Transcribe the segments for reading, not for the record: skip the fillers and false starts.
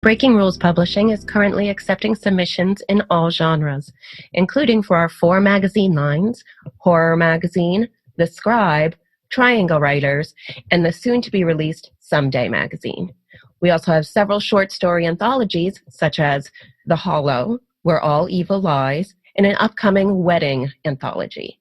Breaking Rules Publishing is currently accepting submissions in all genres, including for our 4 magazine lines, Horror Magazine, The Scribe, Triangle Writers, and the soon-to-be-released Someday magazine. We also have several short story anthologies, such as The Hollow, Where All Evil Lies, and an upcoming wedding anthology.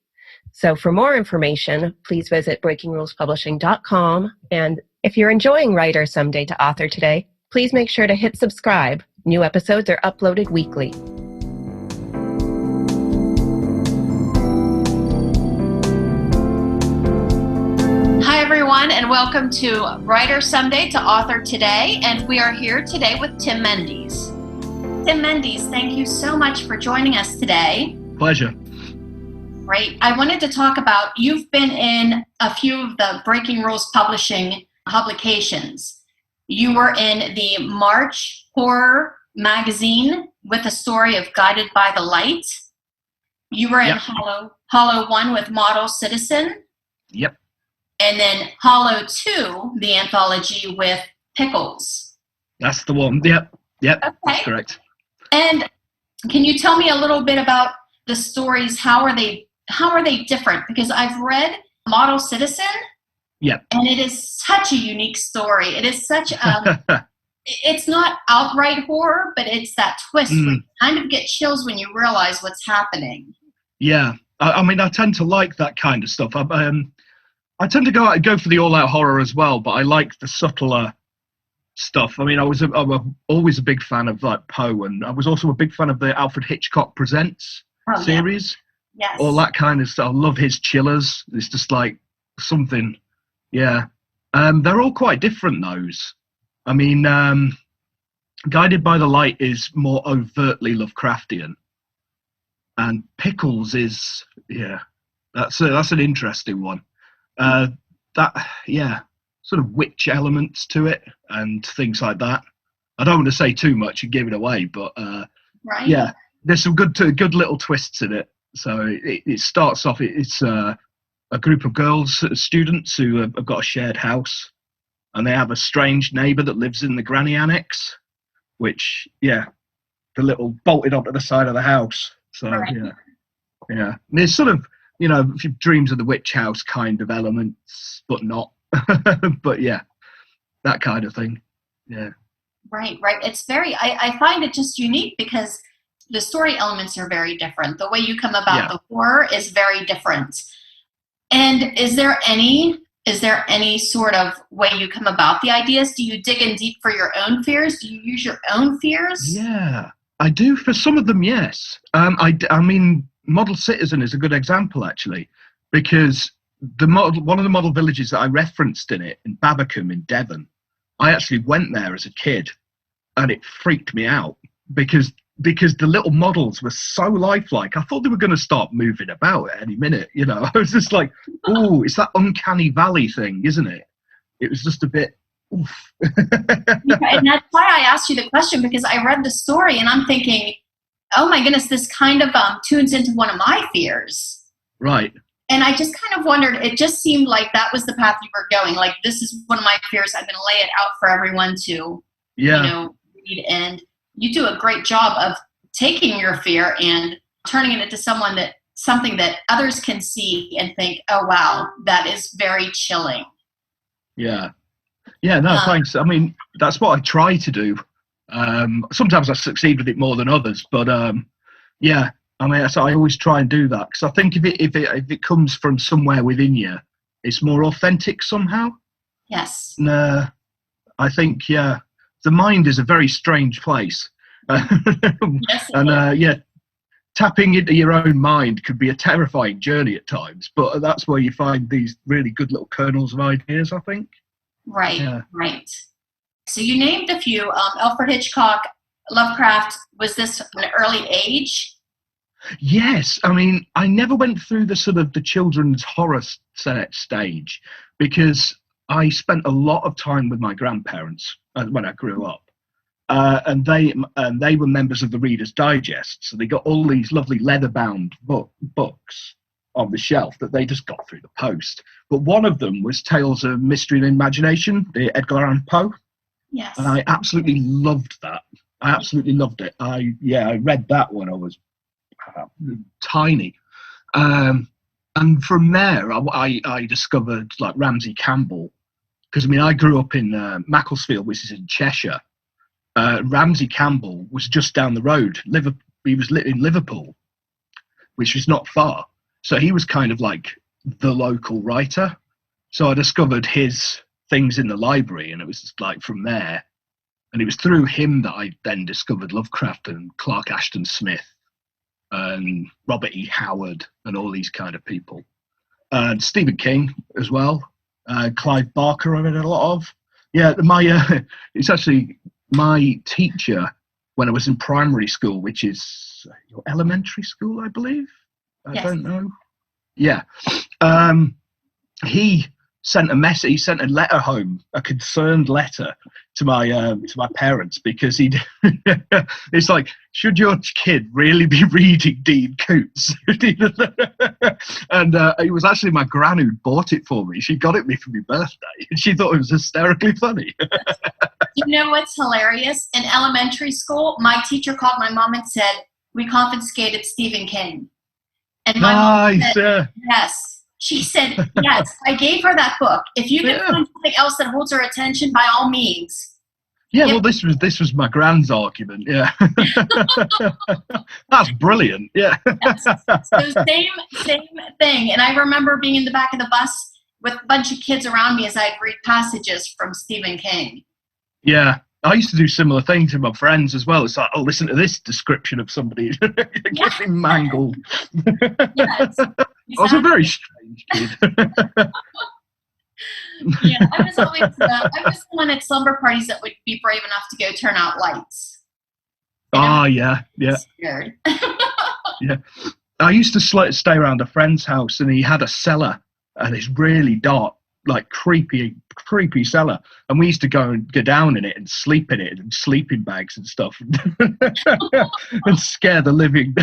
So for more information, please visit breakingrulespublishing.com. And if you're enjoying Writer Someday to Author Today, please make sure to hit subscribe. New episodes are uploaded weekly. Hi, everyone, and welcome to Writer Someday to Author Today. And we are here today with Tim Mendees. Tim Mendees, thank you so much for joining us today. Pleasure. Great. I wanted to talk about, you've been in a few of the Breaking Rules Publishing publications. You were in the March Horror Magazine with a story of Guided by the Light. You were in Hollow 1 with Model Citizen. Yep. And then Hollow 2, the anthology with Pickles. That's the one. Yep. Okay. That's correct. And can you tell me a little bit about the stories? How are they different? Because I've read Model Citizen. Yep. And it is such a unique story. It is such it's not outright horror, but it's that twist where you kind of get chills when you realize what's happening. Yeah. I mean, I tend to like that kind of stuff. I tend to go for the all-out horror as well, but I like the subtler stuff. I mean, I'm always a big fan of like Poe, and I was also a big fan of the Alfred Hitchcock Presents series. Yeah. Yes. All that kind of stuff. I love his chillers. It's just like something. Yeah. They're all quite different, those. I mean, Guided by the Light is more overtly Lovecraftian. And Pickles is, that's an interesting one. Sort of witch elements to it and things like that. I don't want to say too much and give it away, but right. Yeah, there's some good little twists in it. So it starts off, it's a group of girls, students who have got a shared house, and they have a strange neighbour that lives in the granny annex, which, the little bolted onto the side of the house. So, right. Yeah. And there's sort of, dreams of the witch house kind of elements, but not. But yeah, that kind of thing. Yeah. Right. It's I find it just unique because the story elements are very different. The way you come about the horror is very different. And is there any sort of way you come about the ideas? Do you dig in deep for your own fears? Do you use your own fears? Yeah, I do for some of them, yes. I mean, Model Citizen is a good example, actually, because one of the model villages that I referenced in it, in Babbacombe in Devon, I actually went there as a kid, and it freaked me out because the little models were so lifelike. I thought they were going to start moving about at any minute. I was just like, "Ooh, it's that uncanny valley thing, isn't it?" It was just a bit. Oof. And that's why I asked you the question, because I read the story and I'm thinking, "Oh my goodness, this kind of tunes into one of my fears." Right. And I just kind of wondered. It just seemed like that was the path you were going. Like, this is one of my fears. I'm going to lay it out for everyone to, read. And you do a great job of taking your fear and turning it into something that others can see and think, oh, wow, that is very chilling. Yeah. Yeah, no, thanks. I mean, that's what I try to do. Sometimes I succeed with it more than others, but yeah, I mean, so I always try and do that because I think if it comes from somewhere within you, it's more authentic somehow. Yes. And, I think, the mind is a very strange place. Yes, and tapping into your own mind could be a terrifying journey at times, but that's where you find these really good little kernels of ideas, I think. Right. So you named a few. Alfred Hitchcock, Lovecraft. Was this an early age? Yes. I mean, I never went through the sort of the children's horror stage because I spent a lot of time with my grandparents when I grew up. And they were members of the Reader's Digest, so they got all these lovely leather-bound books on the shelf that they just got through the post. But one of them was Tales of Mystery and Imagination, the Edgar Allan Poe. Yes. And I absolutely loved that. I absolutely loved it. I read that when I was tiny. And from there, I discovered like Ramsey Campbell, because I mean I grew up in Macclesfield, which is in Cheshire. Ramsey Campbell was just down the road. He was in Liverpool, which was not far. So he was kind of like the local writer. So I discovered his things in the library, and it was just like from there. And it was through him that I then discovered Lovecraft and Clark Ashton Smith and Robert E. Howard and all these kind of people. And Stephen King as well. Clive Barker I read a lot of. Yeah, it's actually my teacher when I was in primary school, which is your elementary school, I believe. I don't know. Yeah. He sent a message. He sent a letter home, a concerned letter to my parents, because it's like, should your kid really be reading Dean Koontz? And it was actually my gran who bought it for me. She got it me for my birthday, and she thought it was hysterically funny. You know what's hilarious? In elementary school, my teacher called my mom and said, "We confiscated Stephen King." And my mom said, yes. She said, yes, I gave her that book. If you can find something else that holds her attention, by all means. Yeah, well, this was my grand's argument. Yeah, that's brilliant. Yeah. Yes. So same thing. And I remember being in the back of the bus with a bunch of kids around me as I'd read passages from Stephen King. Yeah, I used to do similar things with my friends as well. It's like, oh, listen to this description of somebody getting mangled. Yes. Exactly. I was a very strange kid. Yeah, I was the one at slumber parties that would be brave enough to go turn out lights. Yeah. Scared. Yeah, I used to stay around a friend's house, and he had a cellar, and it's really dark, like creepy cellar, and we used to go down in it and sleep in it in sleeping bags and stuff, and scare the living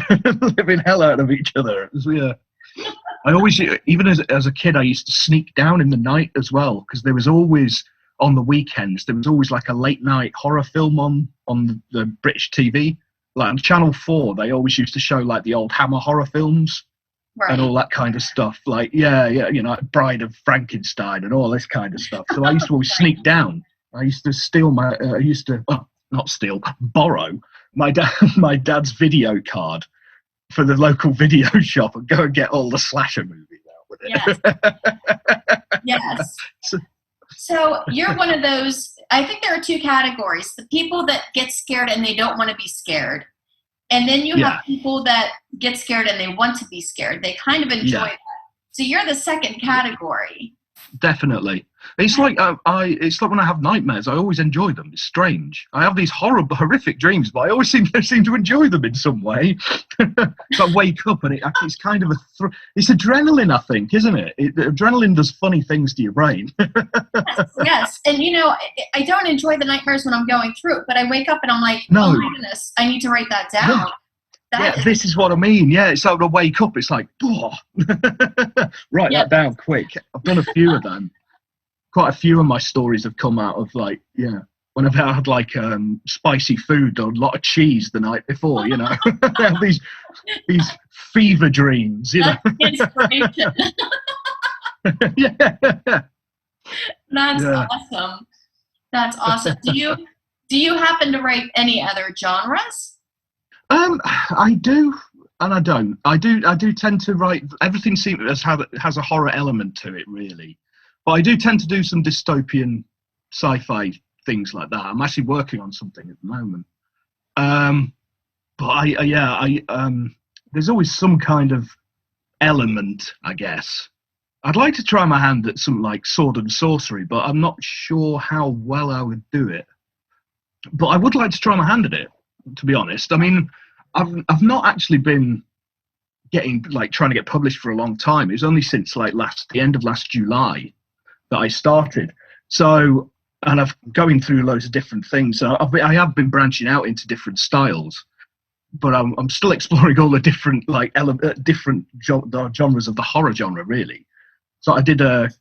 hell out of each other. It was, yeah. I always, even as a kid, I used to sneak down in the night as well, because there was always, on the weekends, there was always like a late night horror film on the British TV. Like on Channel 4, they always used to show like the old Hammer horror films. Right. And all that kind of stuff. Like, you know, Bride of Frankenstein and all this kind of stuff. So I used to always sneak down. I used to borrow my dad's video card for the local video shop and go and get all the slasher movies out with it. Yes. So you're one of those, I think there are two categories. The people that get scared and they don't want to be scared. And then you have people that get scared and they want to be scared. They kind of enjoy that. So you're the second category. Definitely. It's like it's like when I have nightmares, I always enjoy them. It's strange. I have these horrific dreams, but I always seem to enjoy them in some way. So I wake up and it's kind of it's adrenaline, I think, isn't it? Adrenaline does funny things to your brain. Yes. And you know, I don't enjoy the nightmares when I'm going through it, but I wake up and I'm like, oh my goodness, I need to write that down. Yeah. This is what I mean. Yeah, it's like when I wake up, it's like, write that down quick. I've done a few of them. Quite a few of my stories have come out of like, when I've had like spicy food or a lot of cheese the night before, you know. I have these fever dreams, you know. Inspiration. That's awesome. That's awesome. Do you happen to write any other genres? I do, and I don't. I do tend to write. Everything seems has a horror element to it, really. But I do tend to do some dystopian sci-fi things like that. I'm actually working on something at the moment. But there's always some kind of element, I guess. I'd like to try my hand at some like sword and sorcery, but I'm not sure how well I would do it. But I would like to try my hand at it, to be honest. I mean, I've not actually been trying to get published for a long time. It was only since the end of last July that I started. So, and I've going through loads of different things. So I have been branching out into different styles, but I'm still exploring all the different different genres of the horror genre, really. So I did kaiju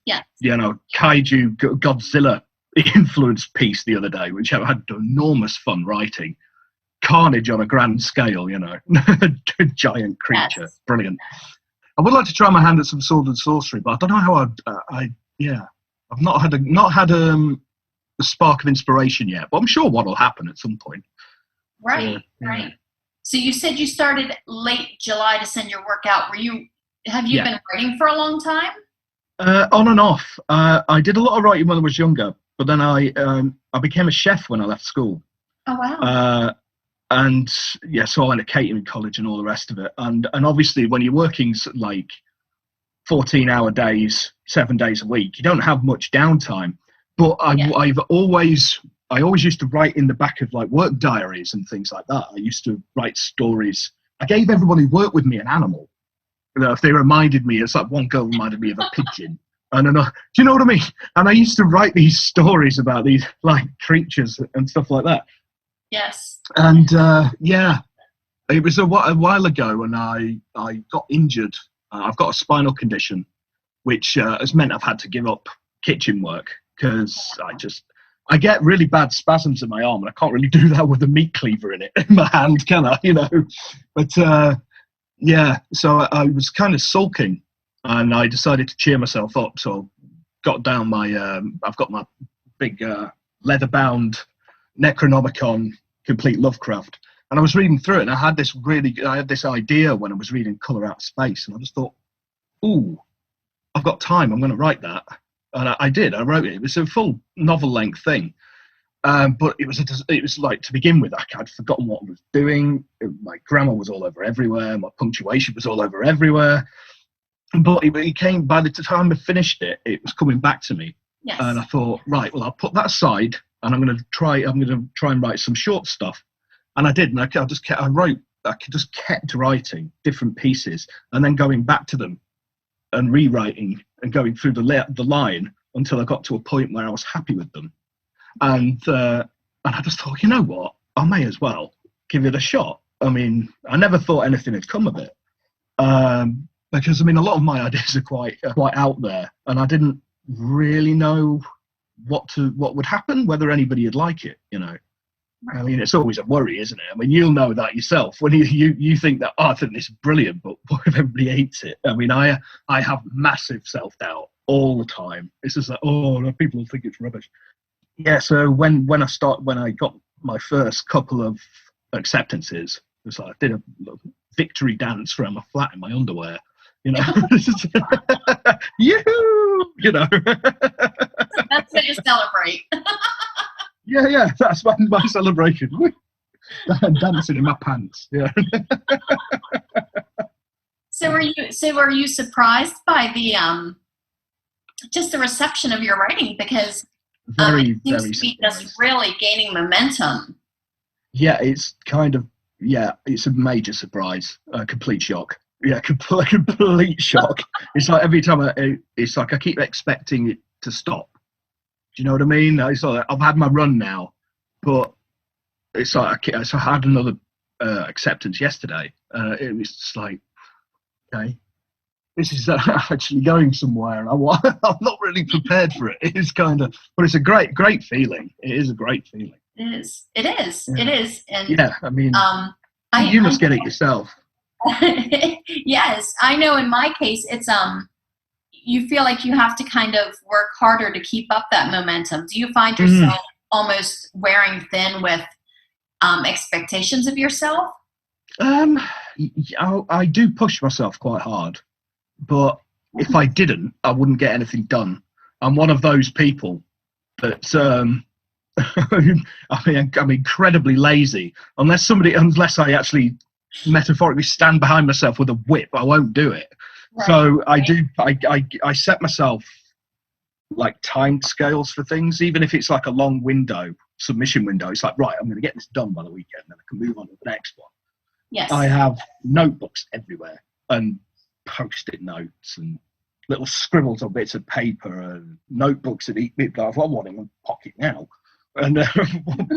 Godzilla influence piece the other day, which I had enormous fun writing. Carnage on a grand scale, you know. A giant creature. Yes. Brilliant. I would like to try my hand at some sword and sorcery, but I don't know how I've not had a spark of inspiration yet, but I'm sure one will happen at some point. Right, right. So you said you started late July to send your work out. Have you been writing for a long time? On and off. I did a lot of writing when I was younger, but then I became a chef when I left school. Oh wow. And so I went to catering college and all the rest of it. And obviously when you're working like 14-hour days, 7 days a week, you don't have much downtime. But I always used to write in the back of like work diaries and things like that. I used to write stories. I gave everyone who worked with me an animal. You know, if they reminded me, it's like one girl reminded me of a pigeon. And do you know what I mean? And I used to write these stories about these like creatures and stuff like that. Yes. And it was a while ago when I got injured. I've got a spinal condition, which has meant I've had to give up kitchen work because I get really bad spasms in my arm, and I can't really do that with a meat cleaver in my hand, can I? You know, but so I was kind of sulking, and I decided to cheer myself up. So got down I've got my big leather-bound Necronomicon Complete Lovecraft, and I was reading through it, and I had this idea when I was reading Colour Out of Space, and I just thought, ooh, I've got time, I'm going to write that. And I did. I wrote it. It was a full novel-length thing, but it was like, to begin with, I'd forgotten what I was doing. My grammar was all over everywhere. My punctuation was all over everywhere. But it came, by the time I finished it, it was coming back to me. Yes. And I thought, right, well, I'll put that aside, and I'm going to try and write some short stuff. And I did, and I just kept writing different pieces, and then going back to them and rewriting and going through the line until I got to a point where I was happy with them. And I just thought, you know what, I may as well give it a shot. I mean, I never thought anything had come of it, because I mean, a lot of my ideas are quite out there, and I didn't really know what would happen, whether anybody would like it, you know. I mean, it's always a worry, isn't it? I mean, you'll know that yourself when you think that, I think this is brilliant, but what if everybody hates it? I mean, I have massive self-doubt all the time. It's just like, oh, no, people will think it's rubbish. Yeah, so when I got my first couple of acceptances, it was like I did a victory dance around my flat in my underwear, you know. Yoo-hoo! You know. That's way to celebrate. Yeah, that's my celebration. Dancing in my pants. Yeah. So were you surprised by the just the reception of your writing, because it seems to be just really gaining momentum? Yeah, it's kind of it's a major surprise, a complete shock. Yeah, complete shock. It's like every time it's like I keep expecting it to stop. Do you know what I mean? It's like I've had my run now, but it's like I had another acceptance yesterday. It was just like, okay, this is actually going somewhere, and I'm not really prepared for it. It's kind of, but it's a great feeling. It is a great feeling. It is. It is. Yeah. It is. And yeah, I mean, you must get it yourself. Yes, I know. In my case, it's you feel like you have to kind of work harder to keep up that momentum. Do you find yourself almost wearing thin with expectations of yourself? I do push myself quite hard, but if I didn't, I wouldn't get anything done. I'm one of those people that I'm incredibly lazy. Unless I actually metaphorically stand behind myself with a whip, I won't do it. Right. So I set myself like time scales for things, even if it's like a long submission window. It's like, right, I'm going to get this done by the weekend, then I can move on to the next one. Yes. I have notebooks everywhere and post-it notes and little scribbles on bits of paper and notebooks that eat me. I've got one in my pocket now, and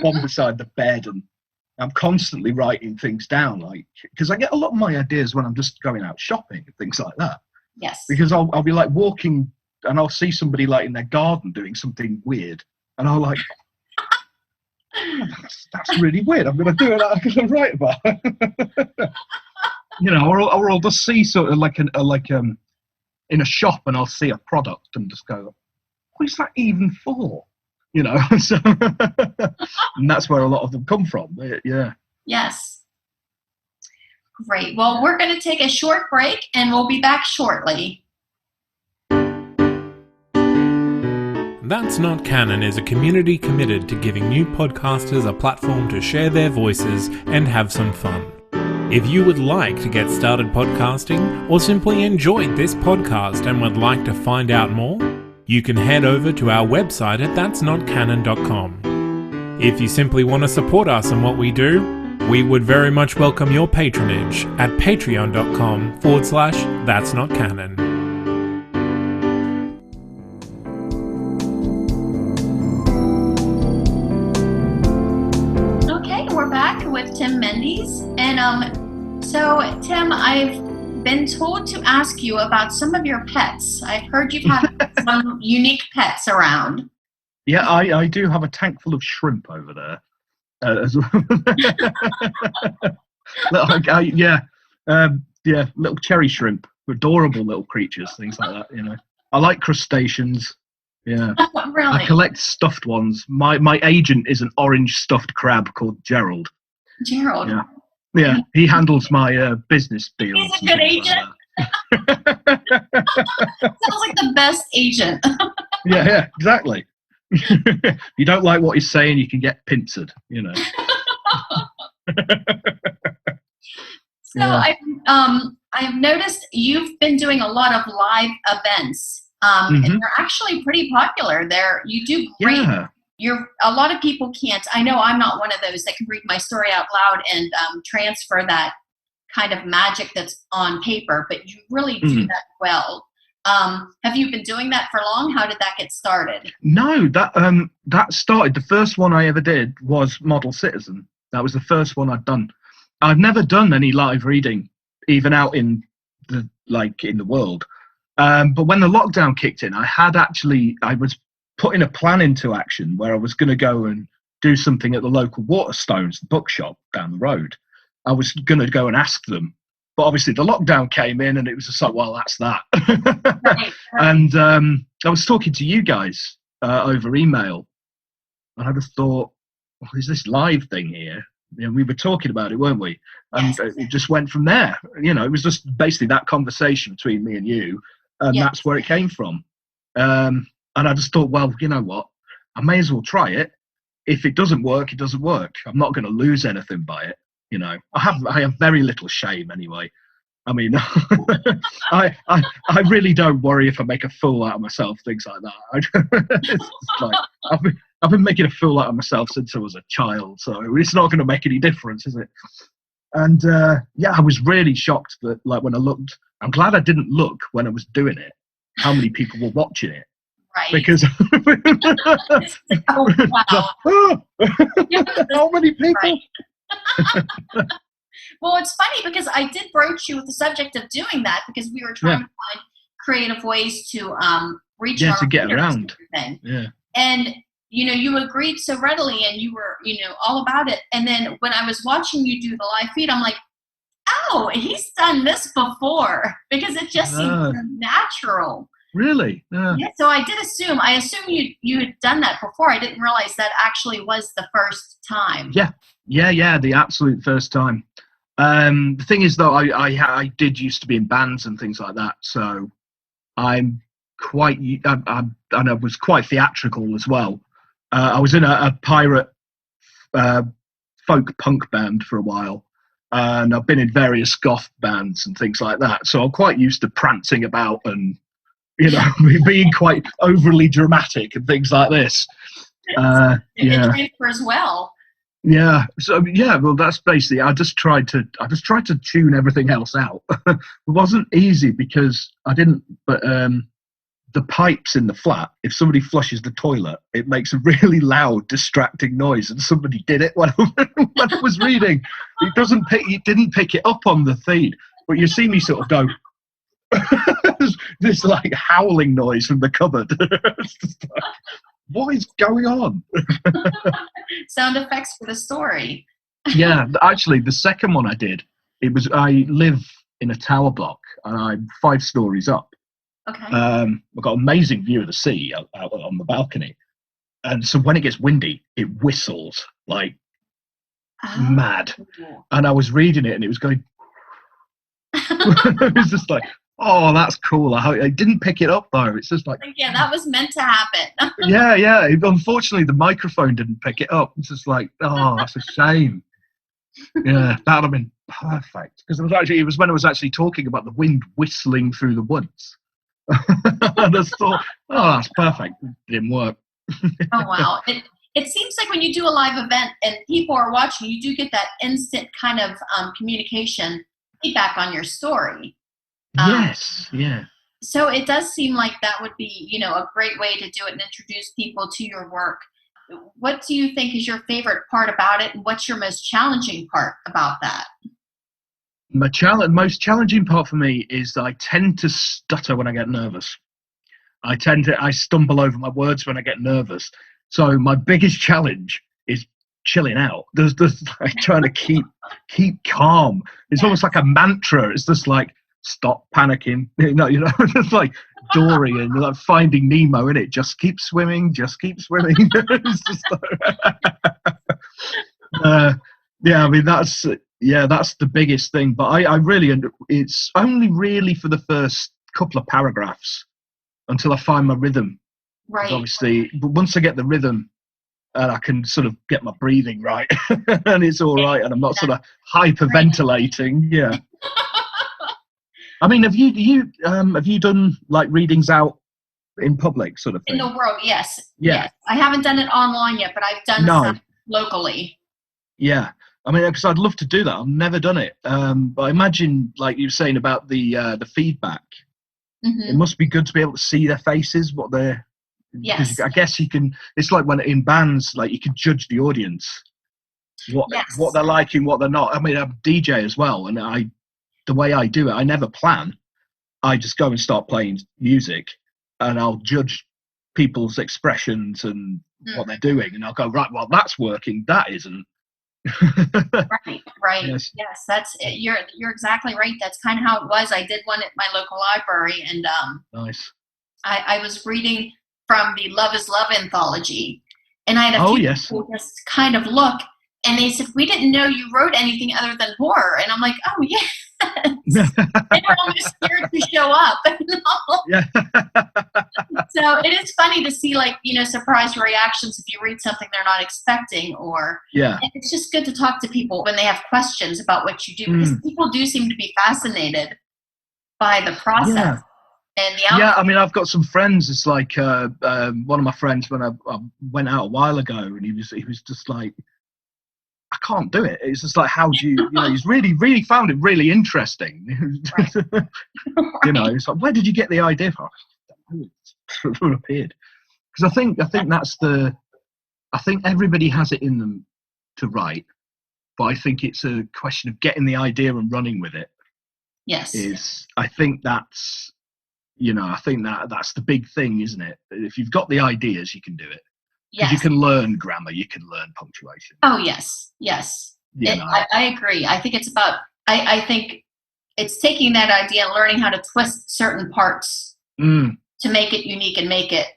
one beside the bed, and I'm constantly writing things down, like, because I get a lot of my ideas when I'm just going out shopping and things like that. Yes. Because I'll be like walking and I'll see somebody like in their garden doing something weird, And I'm like, oh, that's really weird. I'm going to do it. I'm going to write about it. Or I'll just see sort of like in a shop, and I'll see a product and just go, what is that even for? So, and that's where a lot of them come from. Yeah. Yes. Great. Well, we're going to take a short break, and we'll be back shortly. That's Not Canon is a community committed to giving new podcasters a platform to share their voices and have some fun. If you would like to get started podcasting or simply enjoyed this podcast and would like to find out more, you can head over to our website at that'snotcanon.com. If you simply want to support us and what we do, we would very much welcome your patronage at patreon.com/that'snotcanon. Okay, we're back with Tim Mendees. And so Tim, I've been told to ask you about some of your pets. I've heard you've had some unique pets around. Yeah, I do have a tank full of shrimp over there. As well. Little cherry shrimp, adorable little creatures, things like that. I like crustaceans. Yeah, Really? I collect stuffed ones. My agent is an orange stuffed crab called Gerald. Gerald. Yeah, he handles my business deals. He's a good agent. Sounds like the best agent. Yeah, exactly. You don't like what he's saying, you can get pincered. So I've noticed you've been doing a lot of live events, and they're actually pretty popular. You do great. Yeah. A lot of people can't. I know I'm not one of those that can read my story out loud and transfer that kind of magic that's on paper, but you really do that well. Have you been doing that for long? How did that get started? No, that started. The first one I ever did was Model Citizen. That was the first one I'd done. I've never done any live reading, even out in the world. But when the lockdown kicked in, I was putting a plan into action where I was going to go and do something at the local Waterstones bookshop down the road. I was going to go and ask them. But obviously the lockdown came in and it was just like, well, that's that. Right. And I was talking to you guys over email, and I just thought, well, is this live thing here? We were talking about it, weren't we? And it just went from there. It was just basically that conversation between me and you, and that's where it came from. And I just thought, well, you know what? I may as well try it. If it doesn't work, it doesn't work. I'm not going to lose anything by it. I have very little shame anyway. I mean, I really don't worry if I make a fool out of myself, things like that. It's like, I've been making a fool out of myself since I was a child, so it's not going to make any difference, is it? And I was really shocked that, when I looked, I'm glad I didn't look when I was doing it, how many people were watching it. Right. Because oh, wow. How many people? Right. Well, it's funny because I did broach you with the subject of doing that because we were trying to find creative ways to reach our to get around. And everything. Yeah. And you agreed so readily, and you were all about it. And then when I was watching you do the live feed, I'm like, oh, he's done this before, because it just seems so natural. Really? Yeah. So I assume you had done that before. I didn't realize that actually was the first time. Yeah, the absolute first time. The thing is, though, I did used to be in bands and things like that, so I was quite theatrical as well. I was in a pirate folk punk band for a while, and I've been in various goth bands and things like that, so I'm quite used to prancing about and being quite overly dramatic and things like this. It transfer as well. Yeah. So well, that's basically. I just tried to tune everything else out. It wasn't easy because I didn't. But the pipes in the flat, if somebody flushes the toilet, it makes a really loud, distracting noise, and somebody did it when I was reading. It didn't pick it up on the feed, but you see me sort of go. This howling noise from the cupboard. what is going on? Sound effects for the story. Yeah, actually, the second one I did, I live in a tower block and I'm 5 stories up. Okay. I've got an amazing view of the sea out on the balcony. And so when it gets windy, it whistles like mad. And I was reading it and it was going, it was just like, oh, that's cool. I didn't pick it up though. It's just like, yeah, that was meant to happen. yeah. Unfortunately, the microphone didn't pick it up. It's just like, oh, that's a shame. Yeah, that would have been perfect because it was when I was actually talking about the wind whistling through the woods. And I just thought, oh, that's perfect. It didn't work. Oh wow! It seems like when you do a live event and people are watching, you do get that instant kind of communication feedback on your story. Yes, yeah. So it does seem like that would be, a great way to do it and introduce people to your work. What do you think is your favorite part about it, and what's your most challenging part about that? Most challenging part for me is that I tend to stutter when I get nervous. I stumble over my words when I get nervous. So my biggest challenge is chilling out. There's like trying to keep calm. It's almost like a mantra. It's just like, stop panicking. It's like Dory and like Finding Nemo, in it. Just keep swimming. It's just yeah, I mean that's the biggest thing. But I really, it's only really for the first couple of paragraphs until I find my rhythm. Right. Obviously, but once I get the rhythm, and I can sort of get my breathing right, and it's all right, and I'm not sort of hyperventilating. Yeah. I mean, have you done like readings out in public, sort of thing? In the world, yes. Yeah. Yes. I haven't done it online yet, but I've done some locally. Yeah. I mean, because I'd love to do that. I've never done it. But I imagine, like you were saying about the feedback, it must be good to be able to see their faces, what they're. Yes. I guess you can. It's like when in bands, like you can judge the audience, what they're liking, what they're not. I mean, I'm a DJ as well, and the way I do it, I never plan. I just go and start playing music, and I'll judge people's expressions and what they're doing, and I'll go, right, well, that's working, that isn't. Right. Yes, that's it. You're exactly right. That's kind of how it was. I did one at my local library, and nice. I was reading from the Love is Love anthology, and I had a few people just kind of look, and they said, we didn't know you wrote anything other than horror. And I'm like, oh yeah. They were almost scared to show up. Yeah. So it is funny to see, like, surprise reactions if you read something they're not expecting, and it's just good to talk to people when they have questions about what you do, because people do seem to be fascinated by the process and the outcome. Yeah, I mean, I've got some friends. It's like one of my friends when I went out a while ago, and he was just like, I can't do it. It's just like, how do you, he's really, really found it really interesting. Right. It's like, where did you get the idea from? It appeared. Because I think I think everybody has it in them to write, but I think it's a question of getting the idea and running with it. Yes. I think that's the big thing, isn't it? If you've got the ideas, you can do it. Because you can learn grammar, you can learn punctuation. Oh, yes. I agree. I think it's about, I think it's taking that idea and learning how to twist certain parts to make it unique and make it,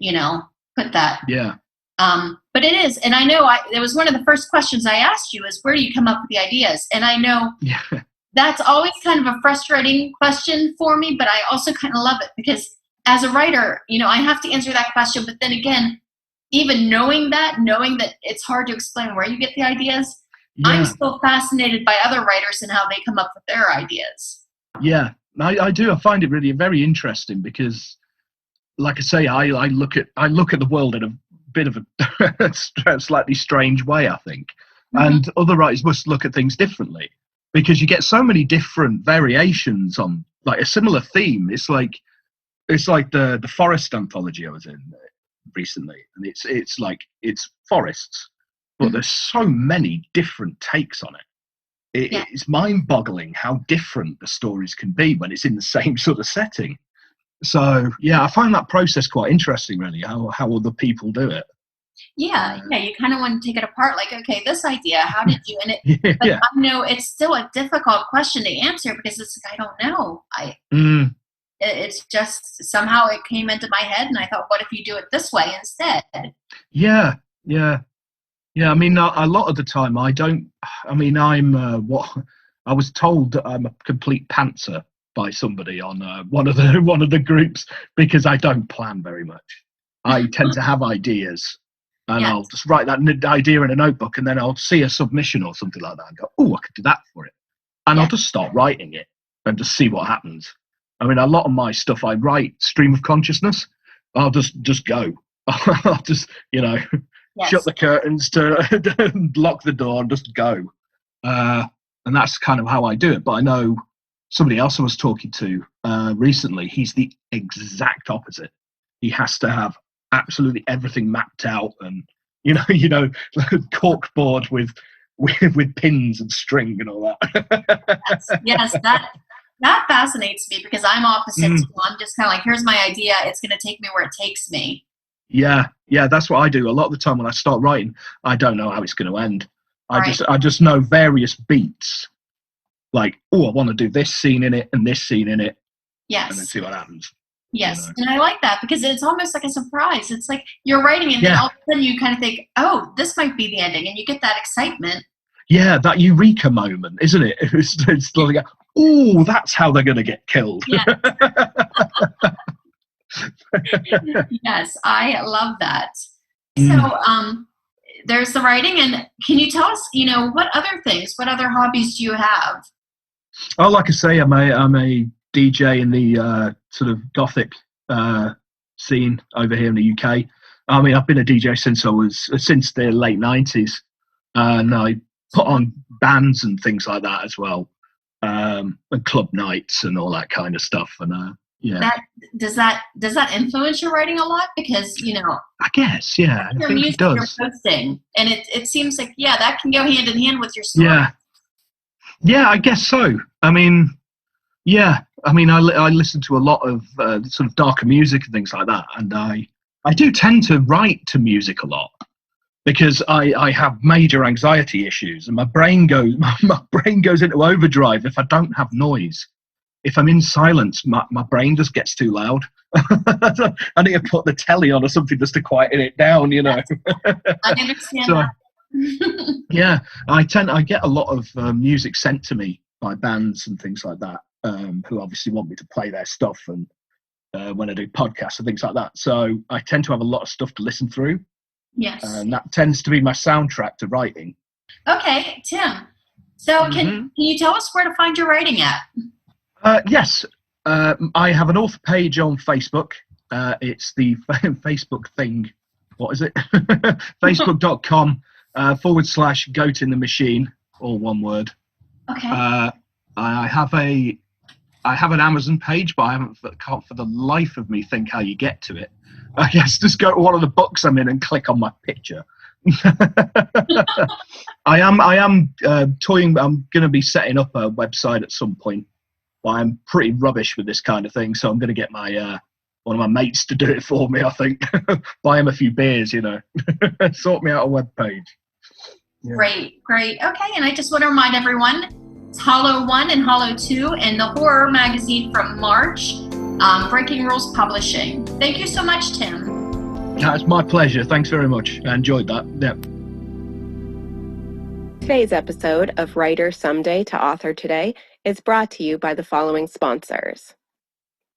put that. Yeah. But it is, and I know it was one of the first questions I asked you is, where do you come up with the ideas? And I know that's always kind of a frustrating question for me, but I also kind of love it because as a writer, I have to answer that question. But then again, even knowing that it's hard to explain where you get the ideas, I'm still fascinated by other writers and how they come up with their ideas. Yeah, I do. I find it really very interesting because, like I say, I look at the world in a bit of a slightly strange way, I think. And other writers must look at things differently because you get so many different variations on like a similar theme. It's like the forest anthology I was in recently, and it's forests, but there's so many different takes on it. It's mind-boggling how different the stories can be when it's in the same sort of setting. So I find that process quite interesting, really, how other people do it. Yeah, you kind of want to take it apart. Like, okay, this idea, how did you? And it, but I know it's still a difficult question to answer because it's like I don't know. It's just somehow it came into my head, and I thought, what if you do it this way instead? Yeah. I mean, a lot of the time I don't. I mean, I'm what I was told that I'm a complete pantser by somebody on one of the groups because I don't plan very much. I tend to have ideas. And I'll just write that idea in a notebook, and then I'll see a submission or something like that and go, oh, I could do that for it. And I'll just start writing it and just see what happens. I mean, a lot of my stuff I write stream of consciousness. I'll just go. I'll just, shut the curtains, to lock the door and just go. And that's kind of how I do it. But I know somebody else I was talking to recently, he's the exact opposite. He has to have absolutely everything mapped out and cork board with pins and string and all that. yes, that fascinates me because I'm opposite too. I'm just kind of like, here's my idea, it's going to take me where it takes me. Yeah, that's what I do a lot of the time. When I start writing, I don't know how it's going to end. I just know various beats, like, oh, I want to do this scene in it and this scene in it, and then see what happens. Yes, and I like that because it's almost like a surprise. It's like you're writing and then all of a sudden you kind of think, oh, this might be the ending, and you get that excitement. Yeah, that eureka moment, isn't it? It's like, oh, that's how they're going to get killed. Yes. Yes, I love that. So there's the writing, and can you tell us, what other hobbies do you have? Oh, like I say, I'm a DJ in the sort of gothic scene over here in the UK. I mean, I've been a DJ since the late 90s, and I put on bands and things like that as well, and club nights and all that kind of stuff. And does that influence your writing a lot? Because I guess I think it does. You're posting, and it seems like that can go hand in hand with your story. Yeah, I guess so. I mean, I listen to a lot of sort of darker music and things like that, and I do tend to write to music a lot because I have major anxiety issues, and my brain goes into overdrive if I don't have noise. If I'm in silence, my brain just gets too loud. I need to put the telly on or something just to quieten it down, I understand that. I get a lot of music sent to me by bands and things like that, who obviously want me to play their stuff, and when I do podcasts and things like that. So I tend to have a lot of stuff to listen through. Yes. And that tends to be my soundtrack to writing. Okay, Tim. So can you tell us where to find your writing at? Yes. I have an author page on Facebook. It's the Facebook thing. What is it? Facebook.com /Goat in the Machine, all one word. Okay. I have an Amazon page, but I can't for the life of me think how you get to it. I guess just go to one of the books I'm in and click on my picture. I am toying. I'm going to be setting up a website at some point, but I'm pretty rubbish with this kind of thing, so I'm going to get my one of my mates to do it for me. I think buy him a few beers, sort me out a web page. Yeah. Great. Okay, and I just want to remind everyone, it's Hollow 1 and Hollow 2 and the horror magazine from March, Breaking Rules Publishing. Thank you so much, Tim. It's my pleasure. Thanks very much. I enjoyed that. Yep. Today's episode of Writer Someday to Author Today is brought to you by the following sponsors.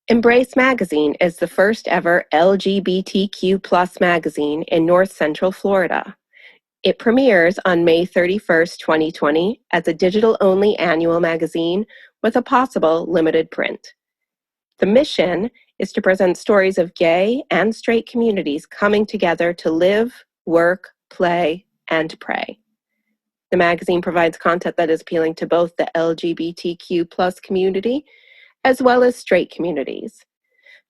Embrace Magazine is the first ever LGBTQ+ magazine in North Central Florida. It premieres on May 31st, 2020 as a digital-only annual magazine with a possible limited print. The mission is to present stories of gay and straight communities coming together to live, work, play, and pray. The magazine provides content that is appealing to both the LGBTQ+ community as well as straight communities.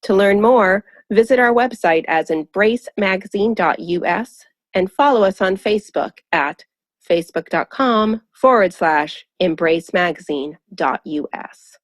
To learn more, visit our website as embracemagazine.us and follow us on Facebook at facebook.com/embracemagazine.us.